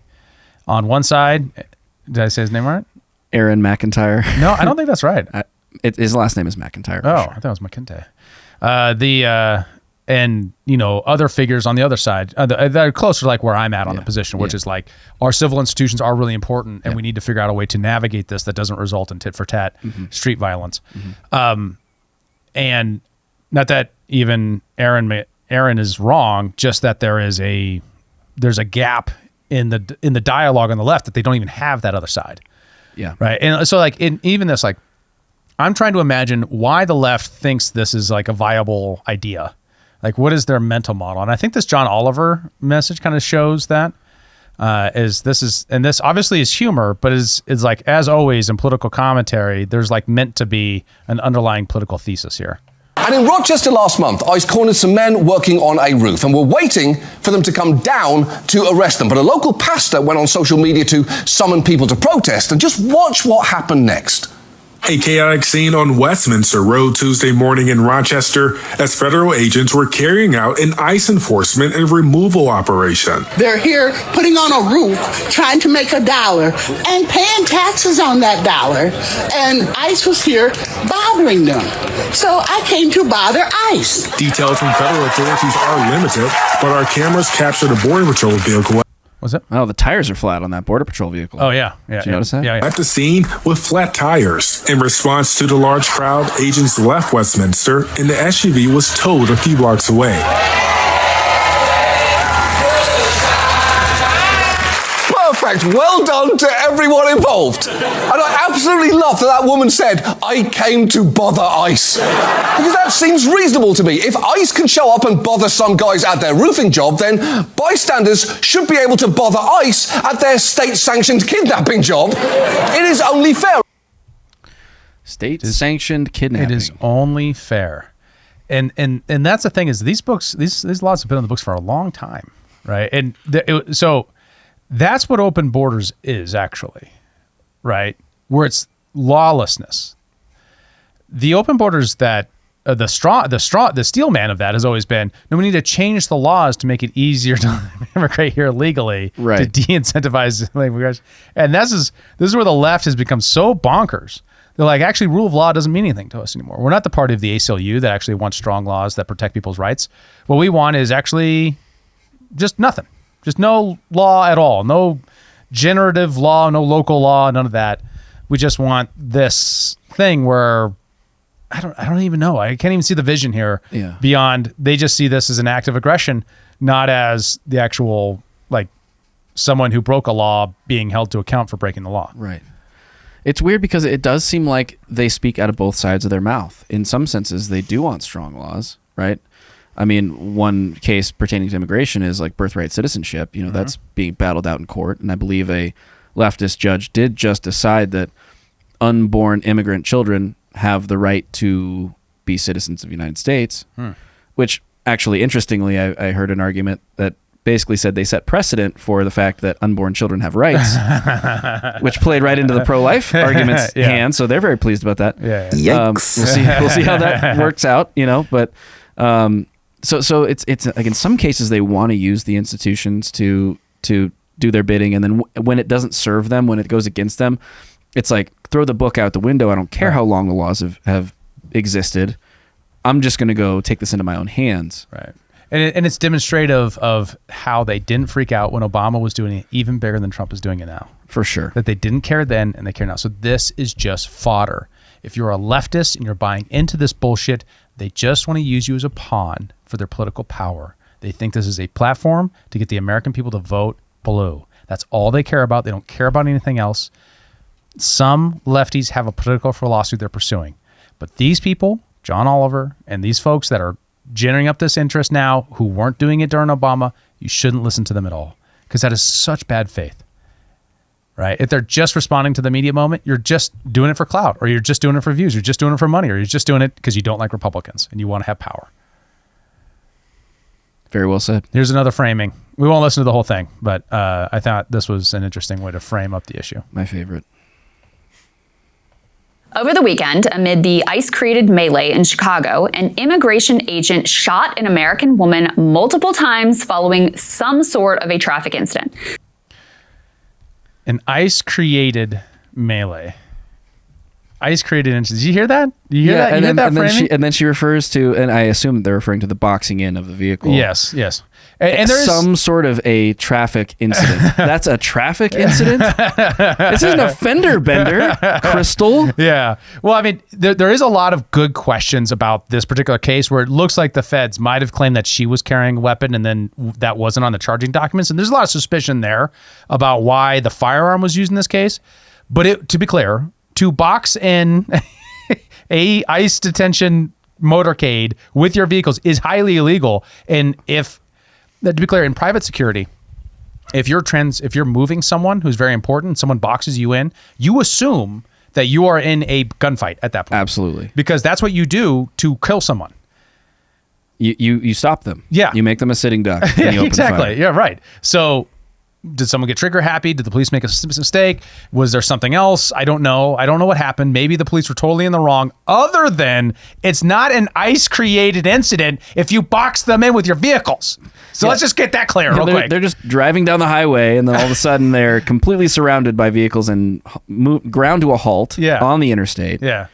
on one side. Did I say his name right? Aaron McIntyre. No, I don't think that's right. His last name is McIntyre. Oh, sure. I thought it was McIntyre. And other figures on the other side that are closer to like where I'm at on the position, which is like our civil institutions are really important, and we need to figure out a way to navigate this that doesn't result in tit for tat street violence. Mm-hmm. And not that even Aaron is wrong, just that there's a gap in the dialogue on the left that they don't even have that other side. Yeah. Right. And so like even this, like, I'm trying to imagine why the left thinks this is like a viable idea. Like, what is their mental model? And I think this John Oliver message kind of shows that. This obviously is humor, but is like, as always in political commentary, there's like meant to be an underlying political thesis here. And in Rochester last month, ICE cornered some men working on a roof and were waiting for them to come down to arrest them. But a local pastor went on social media to summon people to protest, and just watch what happened next. A chaotic scene on Westminster Road Tuesday morning in Rochester as federal agents were carrying out an ICE enforcement and removal operation. They're here putting on a roof, trying to make $1 and paying taxes on that $1. And ICE was here bothering them. So I came to bother ICE. Details from federal authorities are limited, but our cameras captured a Border Patrol vehicle. Was it? Oh, the tires are flat on that Border Patrol vehicle. Oh, yeah. Did you notice that? Yeah. At the scene with flat tires. In response to the large crowd, agents left Westminster and the SUV was towed a few blocks away. Perfect. Well done to everyone involved. And I absolutely love that woman said, I came to bother ICE. Because that seems reasonable to me. If ICE can show up and bother some guys at their roofing job, then bystanders should be able to bother ICE at their state-sanctioned kidnapping job. It is only fair. State-sanctioned kidnapping. It is only fair. And that's the thing is these books, these laws have been on the books for a long time, right? And so that's what open borders is actually, right? Where it's lawlessness. The open borders that the steel man of that has always been, no, we need to change the laws to make it easier to immigrate here legally, to Right. de-incentivize immigration. And this is where the left has become so bonkers. They're like, actually, rule of law doesn't mean anything to us anymore. We're not the party of the ACLU that actually wants strong laws that protect people's rights. What we want is actually just nothing. Just no law at all. No generative law, no local law, none of that. We just want this thing where I don't even know. I can't even see the vision here beyond they just see this as an act of aggression, not as the actual, like, someone who broke a law being held to account for breaking the law. Right. It's weird because it does seem like they speak out of both sides of their mouth. In some senses, they do want strong laws, right? I mean, one case pertaining to immigration is like birthright citizenship. You know, that's being battled out in court. And I believe a leftist judge did just decide that unborn immigrant children have the right to be citizens of the United States, which actually, interestingly, I heard an argument that basically said they set precedent for the fact that unborn children have rights, which played right into the pro-life argument's hand. So they're very pleased about that. Yikes. We'll see how that works out, you know, but so it's like in some cases they want to use the institutions to do their bidding. And then when it doesn't serve them, when it goes against them, it's like throw the book out the window. I don't care how long the laws have existed. I'm just going to go take this into my own hands. Right. And it's demonstrative of how they didn't freak out when Obama was doing it even bigger than Trump is doing it now. For sure. That they didn't care then and they care now. So this is just fodder. If you're a leftist and you're buying into this bullshit, they just want to use you as a pawn for their political power. They think this is a platform to get the American people to vote blue. That's all they care about. They don't care about anything else. Some lefties have a political philosophy they're pursuing. But these people, John Oliver, and these folks that are generating up this interest now who weren't doing it during Obama, you shouldn't listen to them at all because that is such bad faith, right? If they're just responding to the media moment, you're just doing it for clout, or you're just doing it for views, you're just doing it for money, or you're just doing it because you don't like Republicans and you want to have power. Very well said. Here's another framing. We won't listen to the whole thing, but I thought this was an interesting way to frame up the issue. My favorite. Over the weekend, amid the ICE-created melee in Chicago, an immigration agent shot an American woman multiple times following some sort of a traffic incident. An ICE-created melee. ICE-created incident. Did you hear that? Did you hear that? You hear that framing? And then she refers to, and I assume they're referring to the boxing in of the vehicle. Yes. And there is some sort of a traffic incident. That's a traffic incident? This isn't a fender bender, Crystal. Yeah. Well, I mean, there is a lot of good questions about this particular case where it looks like the feds might have claimed that she was carrying a weapon and then that wasn't on the charging documents. And there's a lot of suspicion there about why the firearm was used in this case. But to be clear, to box in a ICE detention motorcade with your vehicles is highly illegal. And to be clear, in private security, if you're moving someone who's very important, someone boxes you in, you assume that you are in a gunfight at that point. Absolutely. Because that's what you do to kill someone. You stop them. Yeah. You make them a sitting duck. And you open Exactly. fire. Yeah, right. So did someone get trigger happy? Did the police make a mistake? Was there something else? I don't know. I don't know what happened. Maybe the police were totally in the wrong. Other than it's not an ICE-created incident if you box them in with your vehicles. So let's just get that clear real quick. They're just driving down the highway, and then all of a sudden they're completely surrounded by vehicles and ground to a halt on the interstate. Yeah.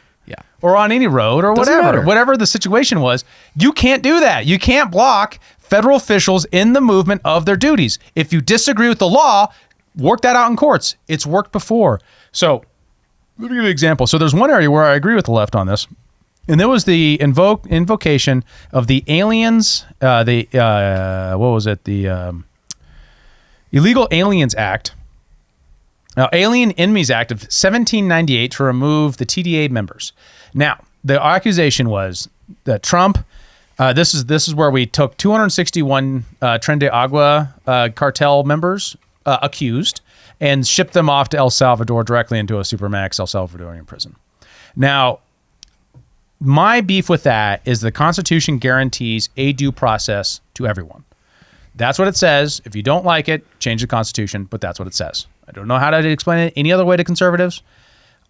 Or on any road or whatever the situation was. You can't do that. You can't block federal officials in the movement of their duties. If you disagree with the law, work that out in courts. It's worked before. So let me give you an example. So there's one area where I agree with the left on this. And there was the invocation of the aliens, the Illegal Aliens Act, Alien Enemies Act of 1798 to remove the TDA members. Now, the accusation was that Trump, this is where we took 261 Tren de Agua cartel members accused and shipped them off to El Salvador directly into a Supermax El Salvadorian prison. Now, my beef with that is the Constitution guarantees a due process to everyone. That's what it says. If you don't like it, change the Constitution, but that's what it says. I don't know how to explain it any other way to conservatives.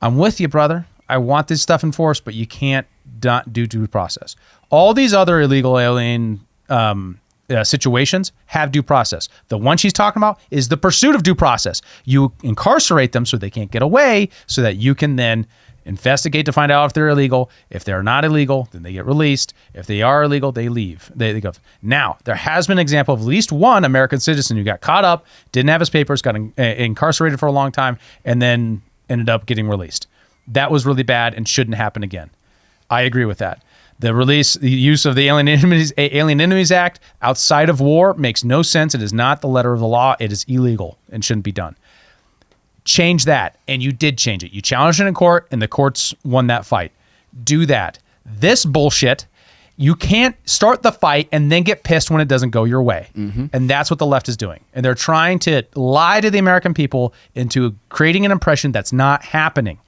I'm with you, brother. I want this stuff enforced, but you can't not do due process. All these other illegal alien situations have due process. The one she's talking about is the pursuit of due process. You incarcerate them so they can't get away, so that you can then investigate to find out if they're illegal. If they're not illegal, then they get released. If they are illegal, they leave. They go. Now, there has been an example of at least one American citizen who got caught up, didn't have his papers, got incarcerated for a long time, and then ended up getting released. That was really bad and shouldn't happen again. I agree with that. The use of the Alien Enemies Act outside of war makes no sense. It is not the letter of the law. It is illegal and shouldn't be done. Change that, and you did change it. You challenged it in court, and the courts won that fight. Do that. This bullshit, you can't start the fight and then get pissed when it doesn't go your way. And that's what the left is doing. And they're trying to lie to the American people into creating an impression that's not happening,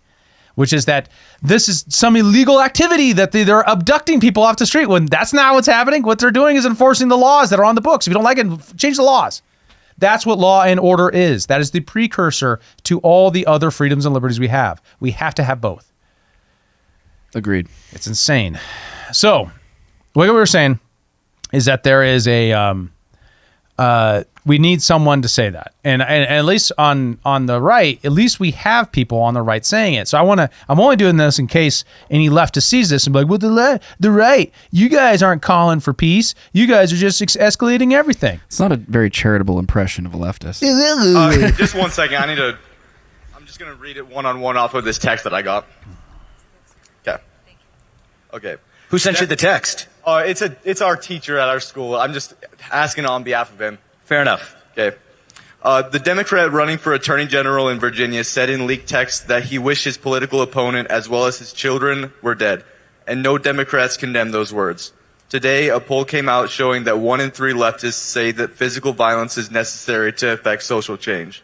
which is that this is some illegal activity, that they're abducting people off the street, when that's not what's happening. What they're doing is enforcing the laws that are on the books. If you don't like it, change the laws. That's what law and order is. That is the precursor to all the other freedoms and liberties we have. We have to have both. Agreed. It's insane. So, what we were saying is that there is we need someone to say that, and at least on the right, at least we have people on the right saying it. So I'm only doing this in case any leftist sees this and be like, well, the right, you guys aren't calling for peace. You guys are just escalating everything. It's not a very charitable impression of a leftist. Just 1 second. I'm just going to read it one-on-one off of this text that I got. Okay. Who sent you the text? It's our teacher at our school. I'm just asking on behalf of him. Fair enough. Okay. The Democrat running for Attorney General in Virginia said in leaked text that he wished his political opponent as well as his children were dead, and no Democrats condemned those words. Today, a poll came out showing that 1 in 3 leftists say that physical violence is necessary to effect social change.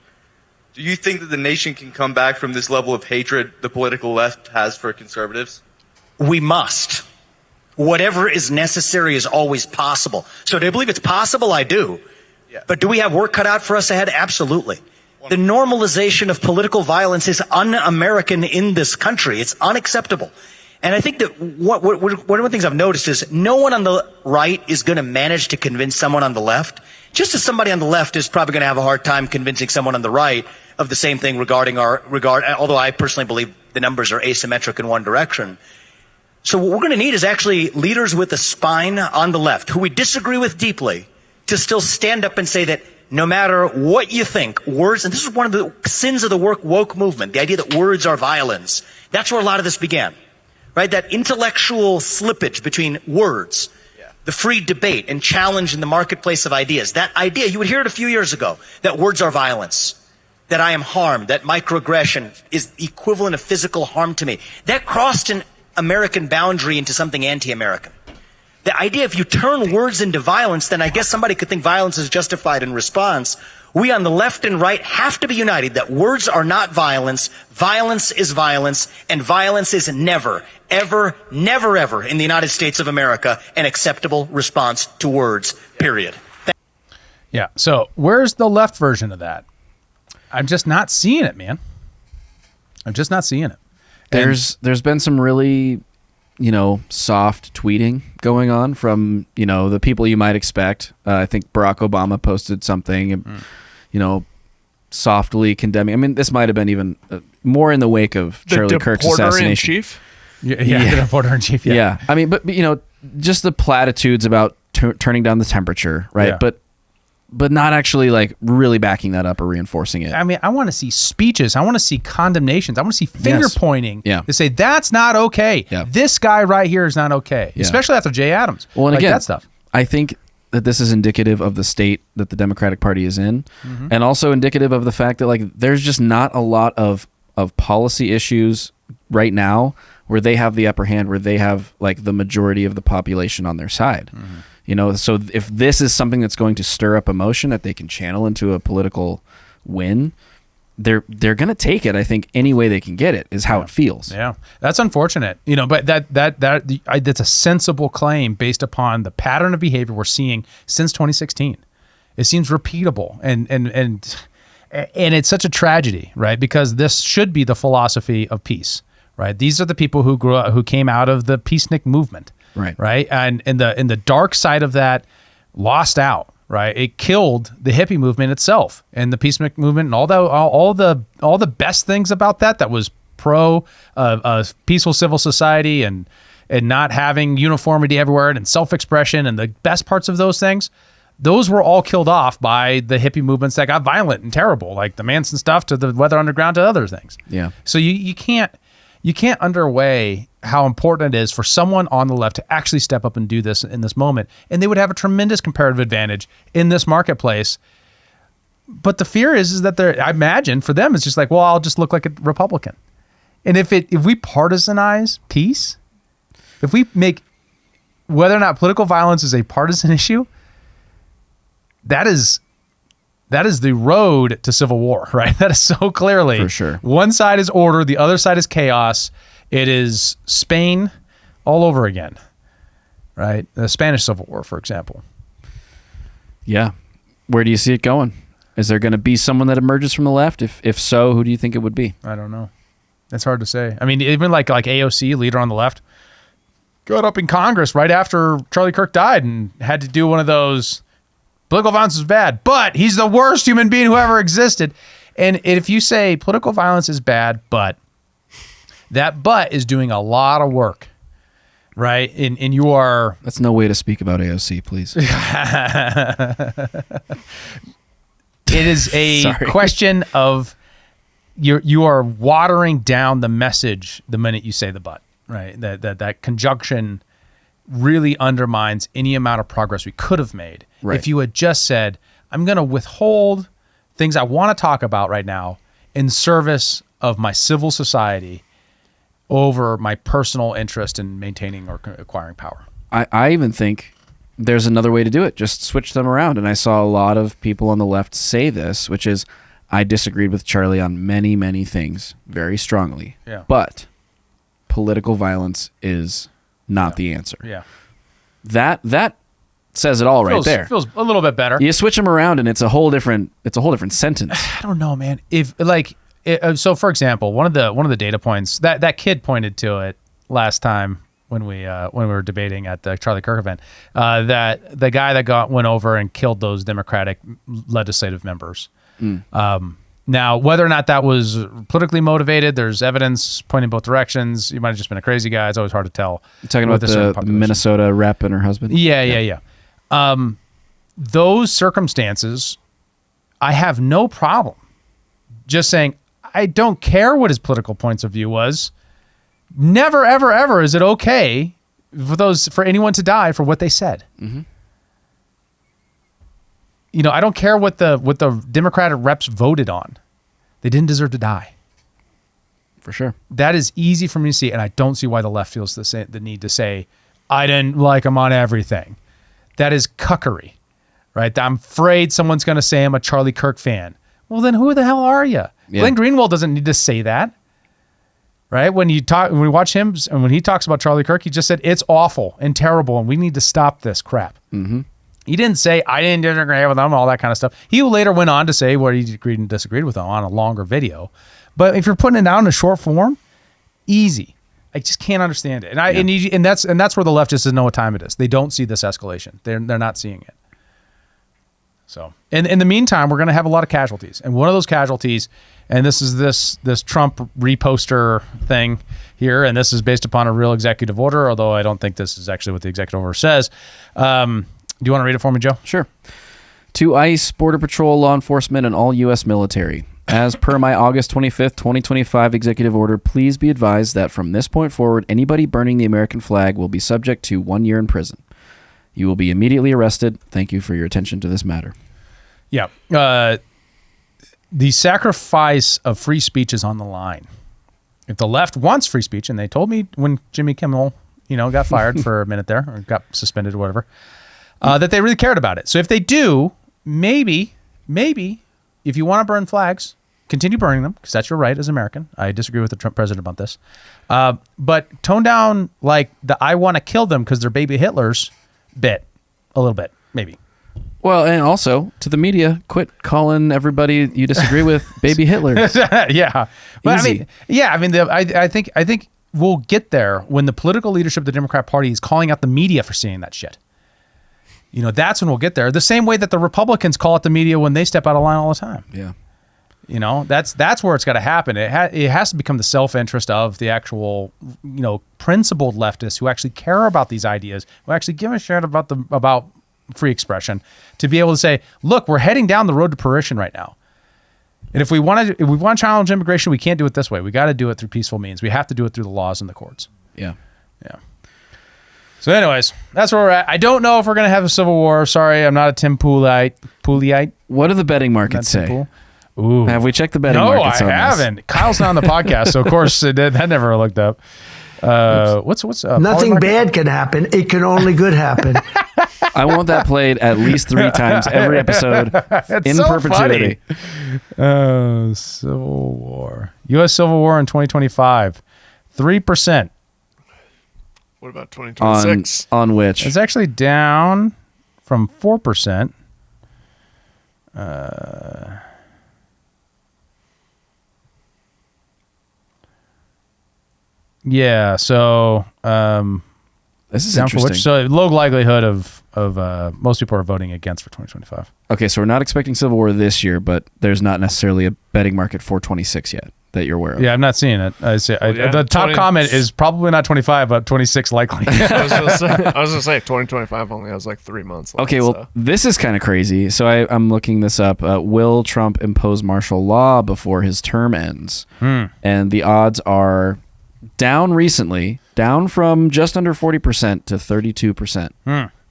Do you think that the nation can come back from this level of hatred the political left has for conservatives? We must. Whatever is necessary is always possible. So do I believe it's possible? I do. Yeah. But do we have work cut out for us ahead? Absolutely. The normalization of political violence is un-American in this country. It's unacceptable. And I think that one of the things I've noticed is no one on the right is going to manage to convince someone on the left, just as somebody on the left is probably going to have a hard time convincing someone on the right of the same thing although I personally believe the numbers are asymmetric in one direction. So what we're going to need is actually leaders with a spine on the left, who we disagree with deeply, to still stand up and say that no matter what you think, words, and this is one of the sins of the woke movement, the idea that words are violence. That's where a lot of this began, right? That intellectual slippage between words, the free debate and challenge in the marketplace of ideas. That idea, you would hear it a few years ago, that words are violence, that I am harmed, that microaggression is the equivalent of physical harm to me. That crossed an American boundary into something anti-American. The idea, if you turn words into violence, then I guess somebody could think violence is justified in response. We on the left and right have to be united that words are not violence, violence is violence, and violence is never, ever, never, ever in the United States of America an acceptable response to words, period. Yeah, so where's the left version of that? I'm just not seeing it, man. I'm just not seeing it. There's been some really, soft tweeting going on from, the people you might expect. I think Barack Obama posted something, softly condemning. I mean, this might have been even more in the wake of Charlie Kirk's assassination. Chief? Yeah, the reporter in chief. Yeah. I mean, but just the platitudes about turning down the temperature, right? Yeah. But not actually really backing that up or reinforcing it. I mean, I want to see speeches. I want to see condemnations. I want to see finger pointing to say that's not okay. Yeah. This guy right here is not okay, especially after Jay Adams. Well, and again, that stuff. I think that this is indicative of the state that the Democratic Party is in, and also indicative of the fact that there's just not a lot of policy issues right now where they have the upper hand, where they have the majority of the population on their side. So if this is something that's going to stir up emotion that they can channel into a political win, they're going to take it. I think any way they can get it is how it feels. Yeah, that's unfortunate. But that's a sensible claim based upon the pattern of behavior we're seeing since 2016. It seems repeatable, and it's such a tragedy, right? Because this should be the philosophy of peace, right? These are the people who grew up, who came out of the peacenik movement, right? And in the dark side of that, lost out, right? It killed the hippie movement itself and the peacenik movement and all the best things about that was pro peaceful civil society and not having uniformity everywhere and self-expression and the best parts of those things. Those were all killed off by the hippie movements that got violent and terrible, like the Manson stuff to the Weather Underground to other things. Yeah. So you can't underweigh how important it is for someone on the left to actually step up and do this in this moment, and they would have a tremendous comparative advantage in this marketplace. But the fear is that I imagine for them it's just like, well, I'll just look like a Republican. And if we partisanize peace, if we make whether or not political violence is a partisan issue, that is the road to civil war, right? That is so clearly. For sure. One side is order, the other side is chaos. It is Spain all over again, right? The Spanish Civil War, for example. Yeah. Where do you see it going? Is there going to be someone that emerges from the left? If so, who do you think it would be? I don't know. It's hard to say. I mean, even like AOC, leader on the left, got up in Congress right after Charlie Kirk died and had to do one of those, political violence is bad, but he's the worst human being who ever existed. And if you say political violence is bad, but that but is doing a lot of work, right? And you are... That's no way to speak about AOC, please. It is a question of you are watering down the message the minute you say the but, right? That conjunction really undermines any amount of progress we could have made. Right. If you had just said, I'm going to withhold things I want to talk about right now in service of my civil society over my personal interest in maintaining or acquiring power. I even think there's another way to do it. Just switch them around. And I saw a lot of people on the left say this, which is, I disagreed with Charlie on many, many things very strongly. Yeah. But political violence is not the answer. Yeah. That says it all right there. Feels a little bit better. You switch them around and it's a whole different sentence. I don't know, man. So for example, one of the data points that kid pointed to it last time when we were debating at the Charlie Kirk event, that the guy that went over and killed those Democratic legislative members. Now, whether or not that was politically motivated, there's evidence pointing both directions. You might have just been a crazy guy. It's always hard to tell. You're talking about the Minnesota rep and her husband? Yeah. Those circumstances, I have no problem just saying, I don't care what his political points of view was. Never, ever, ever is it okay for anyone to die for what they said. Mm-hmm. You know, I don't care what the Democratic reps voted on. They didn't deserve to die. For sure. That is easy for me to see, and I don't see why the left feels the need to say, I didn't like him on everything. That is cuckery, right? I'm afraid someone's going to say I'm a Charlie Kirk fan. Well, then who the hell are you? Yeah. Glenn Greenwald doesn't need to say that, right? When we watch him, and when he talks about Charlie Kirk, he just said, it's awful and terrible, and we need to stop this crap. Mm-hmm. He didn't say, I didn't disagree with him, all that kind of stuff. He later went on to say what he agreed and disagreed with him on a longer video. But if you're putting it down in a short form, easy. I just can't understand it. And that's where the left just doesn't know what time it is. They don't see this escalation. They're not seeing it. So in the meantime, we're going to have a lot of casualties. And one of those casualties, and this is this Trump reposter thing here, and this is based upon a real executive order, although I don't think this is actually what the executive order says. Do you want to read it for me, Joe? Sure. To ICE, Border Patrol, law enforcement, and all U.S. military. As per my August 25th, 2025 executive order, please be advised that from this point forward, anybody burning the American flag will be subject to 1 year in prison. You will be immediately arrested. Thank you for your attention to this matter. Yeah. The sacrifice of free speech is on the line. If the left wants free speech, and they told me when Jimmy Kimmel, got fired for a minute there, or got suspended or whatever, that they really cared about it. So if they do, maybe, if you want to burn flags, continue burning them, because that's your right as an American. I disagree with the Trump president about this. But tone down the I want to kill them because they're baby Hitlers bit a little bit, maybe. Well, and also to the media, quit calling everybody you disagree with baby Hitler. Yeah. But Easy. I think we'll get there when the political leadership of the Democrat Party is calling out the media for saying that shit. You know, that's when we'll get there. The same way that the Republicans call out the media when they step out of line all the time. Yeah. You know, that's where it's got to happen. It has to become the self-interest of the actual, you know, principled leftists who actually care about these ideas, who actually give a shit about free expression, to be able to say, look, we're heading down the road to perdition right now. And if we want to challenge immigration, we can't do it this way. We got to do it through peaceful means. We have to do it through the laws and the courts. Yeah. Yeah. So anyways, that's where we're at. I don't know if we're going to have a civil war. Sorry, I'm not a Tim Poolite. What do the betting markets say? Pool. Ooh. Have we checked the betting no, markets on I haven't. This? Kyle's not on the podcast, so of course that never looked up. What's nothing bad can happen. It can only good happen. I want that played at least 3 times every episode in so perpetuity. Civil War. U.S. Civil War in 2025. 3%. What about 2026? On which? It's actually down from 4%. Yeah, so this is interesting. So low likelihood of most people are voting against for 2025. Okay, so we're not expecting civil war this year, but there's not necessarily a betting market for 26 yet that you're aware of. Yeah, I'm not seeing it. The top comment is probably not 25, but 26 likely. I was gonna say 2025 only has like 3 months left. Okay, well, this is kind of crazy. So I'm looking this up. Will Trump impose martial law before his term ends? And the odds are down recently, down from just under 40% to 32%.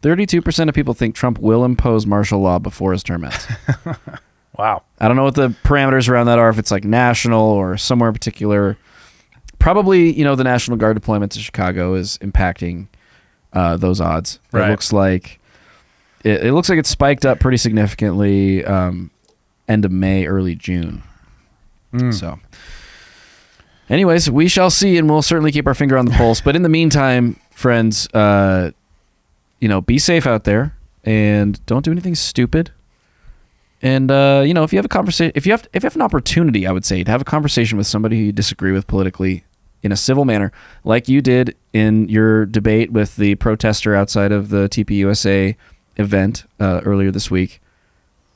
32% of people think Trump will impose martial law before his term ends. Wow. I don't know what the parameters around that are, if it's like national or somewhere in particular. Probably, the National Guard deployment to Chicago is impacting those odds. Right. It looks like it's spiked up pretty significantly end of May, early June. So anyways, we shall see, and we'll certainly keep our finger on the pulse. But in the meantime, friends, be safe out there and don't do anything stupid. And if you have a conversation, if you have an opportunity, I would say, to have a conversation with somebody who you disagree with politically in a civil manner, like you did in your debate with the protester outside of the TPUSA event earlier this week,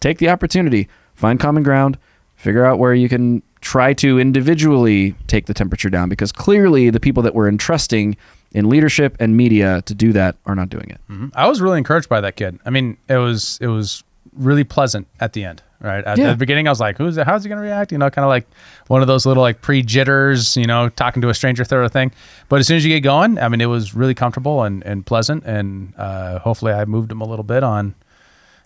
take the opportunity, find common ground, figure out where you can try to individually take the temperature down, because clearly the people that we're entrusting in leadership and media to do that are not doing it. I was really encouraged by that kid. I mean, it was really pleasant at the end, right? At the beginning, I was like, how's he going to react? Kind of like one of those little like pre-jitters, talking to a stranger sort of thing. But as soon as you get going, I mean, it was really comfortable and pleasant. And hopefully I moved him a little bit on.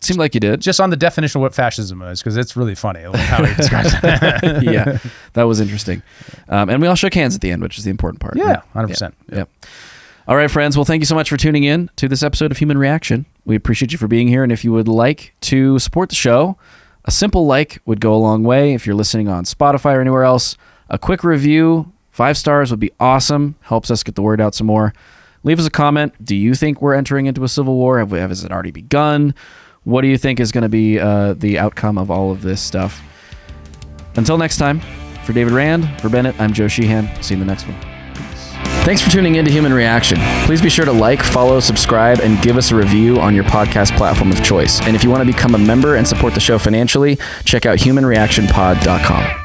Seemed like you did. Just on the definition of what fascism is, because it's really funny how he describes it. Yeah, that was interesting. And we all shook hands at the end, which is the important part. Yeah, 100%. Yep. All right, friends. Well, thank you so much for tuning in to this episode of Human Reaction. We appreciate you for being here. And if you would like to support the show, a simple like would go a long way. If you're listening on Spotify or anywhere else, a quick review, 5 stars would be awesome. Helps us get the word out some more. Leave us a comment. Do you think we're entering into a civil war? Has it already begun? What do you think is going to be the outcome of all of this stuff? Until next time, for David Rand, for Bennett, I'm Joe Sheehan. See you in the next one. Thanks for tuning in to Human Reaction. Please be sure to like, follow, subscribe, and give us a review on your podcast platform of choice. And if you want to become a member and support the show financially, check out humanreactionpod.com.